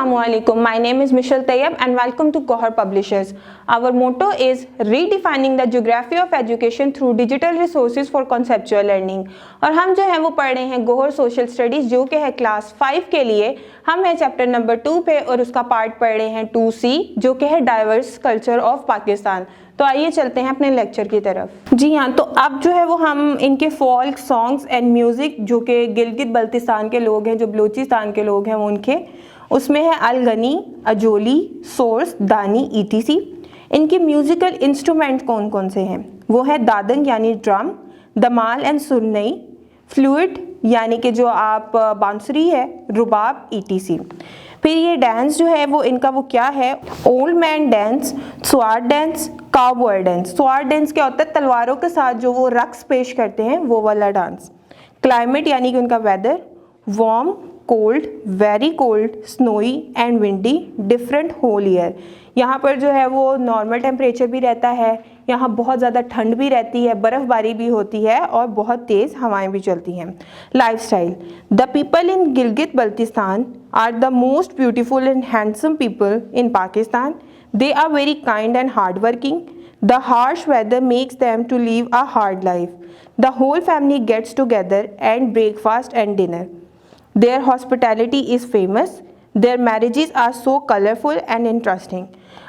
Assalamualaikum. My name is Michelle Tayyab and welcome to Gohar Publishers. Our motto is redefining the geography of education through digital resources for conceptual learning. और हम जो है वो पढ़ रहे हैं Gohar social studies जो कि है क्लास 5 के लिए। हम है चैप्टर नंबर 2 पे और उसका पार्ट पढ़ रहे हैं 2C जो कि है डाइवर्स कल्चर ऑफ पाकिस्तान। तो आइए चलते हैं अपने लेक्चर की तरफ। जी हाँ, तो अब जो है वो हम इनके फोल्क सॉन्ग्स एंड म्यूज़िक जो कि गिलगित बल्तिस्तान के लोग हैं, जो बलूचिस्तान के लोग हैं, वो उनके उसमें है अलगनी, अजोली, सोर्स, दानी, ईटीसी। इनके म्यूज़िकल इंस्ट्रूमेंट कौन कौन से हैं? वो है दादंग यानी ड्रम, दमाल एंड सुरनई, फ्लूइड यानी कि जो आप बांसुरी है, रुबाब, ईटीसी। फिर ये डांस जो है वो इनका वो क्या है? Old man dance, sword dance, cowboy dance. Sword dance क्या होता है? तलवारों के साथ जो वो रक्स पेश करते हैं वो वाला डांस। क्लाइमेट यानी कि उनका weather, warm, cold, very cold, snowy and windy, different whole year. यहाँ पर जो है वो नॉर्मल टेम्परेचर भी रहता है, यहाँ बहुत ज़्यादा ठंड भी रहती है, बर्फ़बारी भी होती है और बहुत तेज़ हवाएं भी चलती हैं। Lifestyle, the people in Gilgit Baltistan are the most beautiful and handsome people in Pakistan. They are very kind and hardworking. The harsh weather makes them to live a hard life. The whole family gets together and breakfast and dinner. Their hospitality is famous. Their marriages are so colorful and interesting.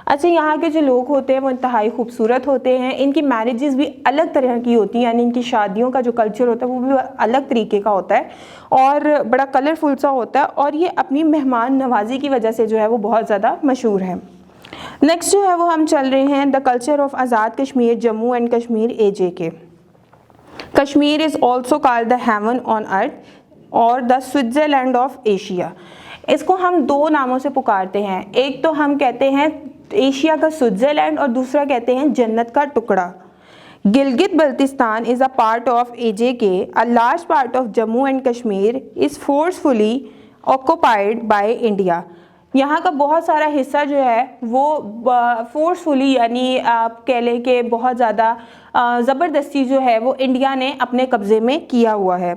अच्छा, यहाँ के जो लोग होते हैं वो इंतहाई खूबसूरत होते हैं। इनकी मैरिजेस भी अलग तरह की होती हैं, यानी इनकी शादियों का जो कल्चर होता है वो भी अलग तरीके का होता है और बड़ा कलरफुल सा होता है, और ये अपनी मेहमान नवाजी की वजह से जो है वो बहुत ज़्यादा मशहूर है। नेक्स्ट जो है वो हम चल रहे हैं the culture of Azad Kashmir, Jammu and Kashmir, AJK। Kashmir is also called the heaven on earth और द स्विट्ज़रलैंड ऑफ एशिया। इसको हम दो नामों से पुकारते हैं। एक तो हम कहते हैं एशिया का स्विट्ज़रलैंड और दूसरा कहते हैं जन्नत का टुकड़ा। Gilgit Baltistan is a part of AJK। A large part of Jammu and Kashmir is forcefully occupied by India. यहाँ का बहुत सारा हिस्सा जो है वो फोर्सफुली यानी आप कह लें कि बहुत ज़्यादा ज़बरदस्ती जो है वो इंडिया ने अपने कब्ज़े में किया हुआ है।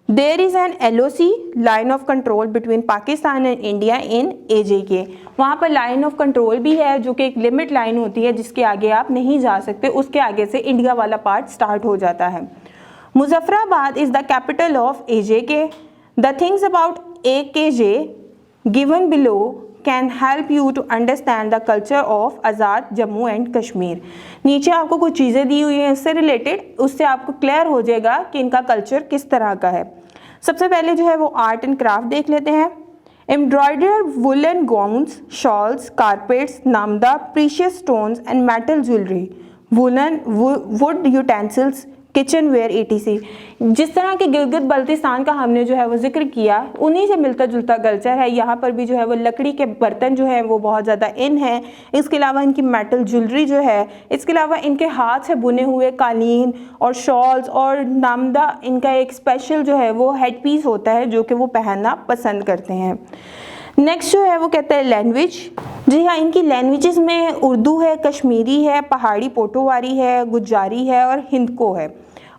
There is an LOC, line of control, between Pakistan and India in AJK। वहाँ पर लाइन ऑफ कंट्रोल भी है जो कि एक लिमिट लाइन होती है जिसके आगे आप नहीं जा सकते, उसके आगे से इंडिया वाला पार्ट स्टार्ट हो जाता है। Muzaffarabad is the capital of AJK। The things about AKJ given below can help you to understand the culture of Azad Jammu and Kashmir. नीचे आपको कुछ चीज़ें दी हुई हैं इससे रिलेटेड, उससे आपको क्लियर हो जाएगा कि इनका कल्चर किस तरह का है। सबसे पहले जो है वो आर्ट एंड क्राफ्ट देख लेते हैं। Embroidered woolen gowns, shawls, carpets, namda, precious stones and metal jewellery, woolen wood utensils, kitchen ware, ETC। जिस तरह के गिलगित बल्तिस्तान का हमने जो है वो जिक्र किया, उन्हीं से मिलता जुलता कल्चर है। यहाँ पर भी जो है वो लकड़ी के बर्तन जो है वो बहुत ज़्यादा इन है। इसके अलावा इनकी मेटल ज्वेलरी जो है, इसके अलावा इनके हाथ से बुने हुए कालीन और शॉल्स और नामदा, इनका एक स्पेशल जो है वो हेड पीस होता है जो कि वो पहनना पसंद करते हैं। नेक्स्ट जो है वो कहते हैं लैंग्वेज। जी हाँ, इनकी लैंग्वेजेस में उर्दू है, कश्मीरी है, पहाड़ी पोटोवारी है, गुज्जारी है और हिंदको है।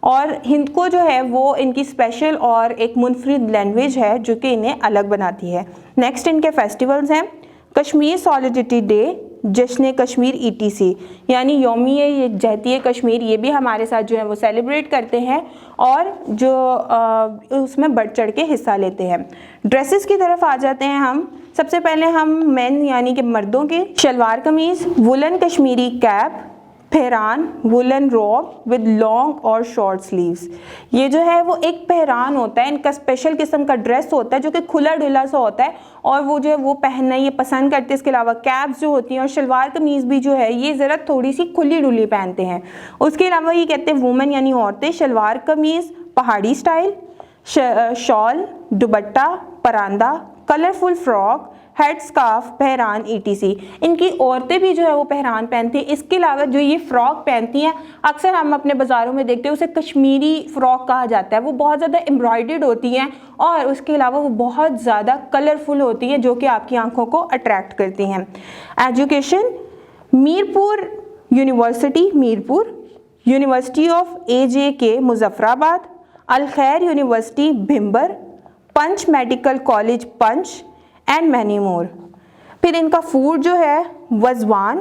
और हिंदको जो है वो इनकी स्पेशल और एक मुनफरिद लैंग्वेज है जो कि इन्हें अलग बनाती है। नेक्स्ट इनके फेस्टिवल्स हैं कश्मीर सॉलिडिटी डे, जश्न कश्मीर, ETC यानी यौमिया यकजहती कश्मीर, ये भी हमारे साथ जो है वो सेलिब्रेट करते हैं और जो उसमें बढ़ चढ़ के हिस्सा लेते हैं। ड्रेसेस की तरफ आ जाते हैं हम। सबसे पहले हम मेन यानी कि मर्दों के शलवार कमीज़, वुलन कश्मीरी कैप, पहरान, वुलन रॉब विद लॉन्ग और शॉर्ट स्लीव्स। ये जो है वो एक पहरान होता है, इनका स्पेशल किस्म का ड्रेस होता है जो कि खुला ढुला सा होता है और वो जो है वो पहनना ये पसंद करते हैं। इसके अलावा कैप्स जो होती हैं और शलवार कमीज़ भी जो है ये ज़रा थोड़ी सी खुली डुली पहनते हैं। उसके अलावा ये कहते हैं वुमेन यानी औरतें शलवार कमीज़, पहाड़ी स्टाइल, शॉल, दुपट्टा, परांदा, कलरफुल फ्रॉक, हेड स्कार्फ, पहरान, ETC। इनकी औरतें भी जो है वो पहरान पहनती हैं। इसके अलावा जो ये फ़्रॉक पहनती हैं अक्सर हम अपने बाज़ारों में देखते हैं, उसे कश्मीरी फ़्रॉक कहा जाता है। वो बहुत ज़्यादा एम्ब्रॉयडर्ड होती हैं और उसके अलावा वो बहुत ज़्यादा कलरफुल होती हैं जो कि आपकी आंखों को अट्रैक्ट करती हैं। Education, Mirpur university Mirpur, university of AJK Muzaffarabad, Al Khair university Bhimber, Poonch medical college Poonch and many more. फिर इनका फूड जो है वज़वान,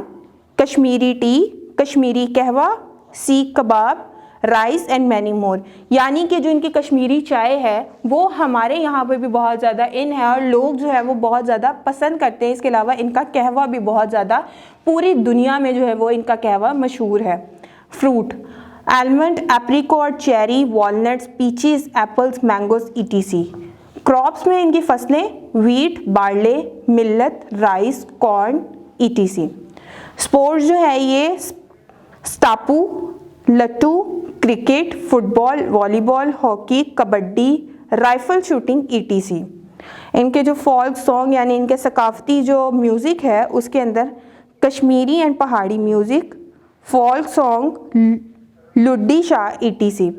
कश्मीरी टी, कश्मीरी कहवा, सीख कबाब, राइस एंड मैनी मोर। यानी कि जो इनकी कश्मीरी चाय है वो हमारे यहाँ पे भी बहुत ज़्यादा इन है और लोग जो है वो बहुत ज़्यादा पसंद करते हैं। इसके अलावा इनका कहवा भी बहुत ज़्यादा पूरी दुनिया में जो है वो इनका कहवा मशहूर है। Fruit almond, apricot, cherry, walnuts, peaches, apples, mangoes ETC. Crops में इनकी फसलें wheat, barley, millet, rice, corn ETC. Sports जो है ये स्टापू, लट्टू, cricket, football, volleyball, hockey, kabaddi, rifle shooting ETC. इनके जो फोल्क सॉन्ग यानी इनके सकाफती जो म्यूज़िक है उसके अंदर Kashmiri and Pahari music, folk song, लुड्डी शाह ईटीसी।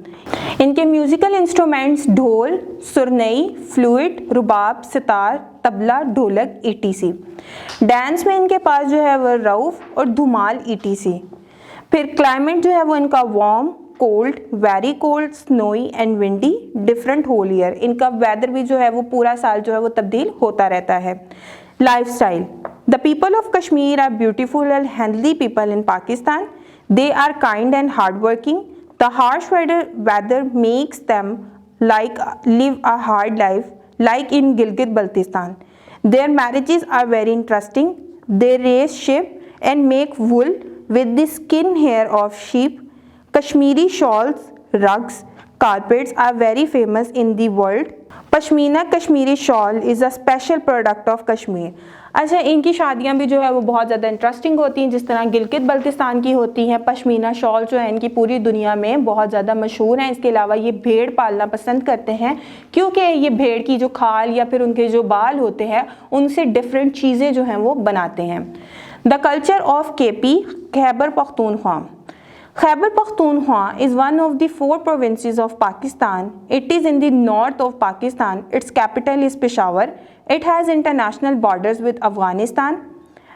इनके म्यूज़िकल इंस्ट्रूमेंट्स ढोल, सुरनई, फ्लूट, रुबाब, सितार, तबला, ढोलक ईटीसी। डांस में इनके पास जो है वो रऊफ और धुमाल ईटीसी। फिर क्लाइमेट जो है वो इनका warm, cold, very cold, snowy and windy, different whole year. इनका वेदर भी जो है वो पूरा साल जो है वो तब्दील होता रहता है। Lifestyle the people of Kashmir are beautiful and healthy people in Pakistan. They are kind and hard working. The harsh weather makes them live a hard life like in Gilgit Baltistan. Their marriages are very interesting. They raise sheep and make wool with the skin hair of sheep. Kashmiri shawls, rugs, carpets are very famous in the world. Pashmina Kashmiri shawl is a special product of Kashmir. अच्छा, इनकी शादियां भी जो है वो बहुत ज़्यादा interesting होती हैं, जिस तरह गिलगित बल्तिस्तान की होती हैं। पश्मीना शॉल जो है इनकी पूरी दुनिया में बहुत ज़्यादा मशहूर हैं। इसके अलावा ये भेड़ पालना पसंद करते हैं क्योंकि ये भेड़ की जो खाल या फिर उनके जो बाल होते हैं उनसे डिफरेंट चीज़ें जो हैं वो बनाते हैं। The culture of KP, Khyber Pakhtunkhwa. Khyber Pakhtunkhwa is one of the 4 provinces of Pakistan. It is in the north of Pakistan. Its capital is Peshawar. It has international borders with Afghanistan.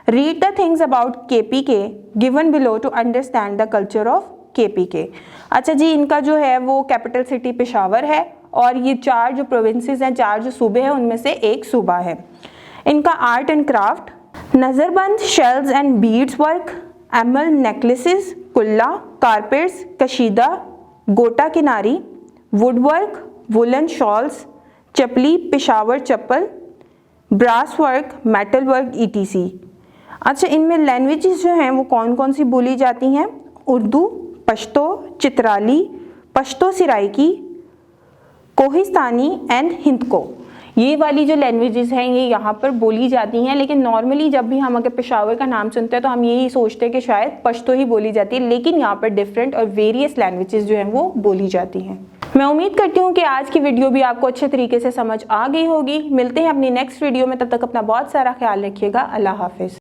Read the things about KPK given below to understand the culture of KPK. अच्छा जी, इनका जो है वो capital city Peshawar है और ये 4 जो provinces हैं, 4 जो सूबे हैं उनमें से एक सूबा है। इनका आर्ट एंड क्राफ्ट नज़रबंद, शेल्स एंड बीड्स वर्क, एमल नेकलेसेस, कुल्ला, कारपेट्स, कशीदा, गोटा किनारी, वुडवर्क, वुलन शॉल्स, चपली, Peshawar chappal, brass work, metal work ETC. अच्छा, इनमें लैंग्वेजेस जो हैं वो कौन कौन सी बोली जाती हैं? उर्दू, पश्तो, चित्राली, पश्तो सिराइकी, कोहिस्तानी एंड हिंदको। ये वाली जो लैंग्वेजेस हैं ये यहाँ पर बोली जाती हैं, लेकिन नॉर्मली जब भी हम अगर पेशावर का नाम सुनते हैं तो हम यही सोचते हैं कि शायद पश्तो ही बोली जाती है, लेकिन यहाँ पर डिफरेंट और वेरियस लैंग्वेजेस जो हैं वो बोली जाती हैं। मैं उम्मीद करती हूँ कि आज की वीडियो भी आपको अच्छे तरीके से समझ आ गई होगी। मिलते हैं अपनी नेक्स्ट वीडियो में, तब तक अपना बहुत सारा ख्याल रखिएगा। अल्लाह हाफिज़।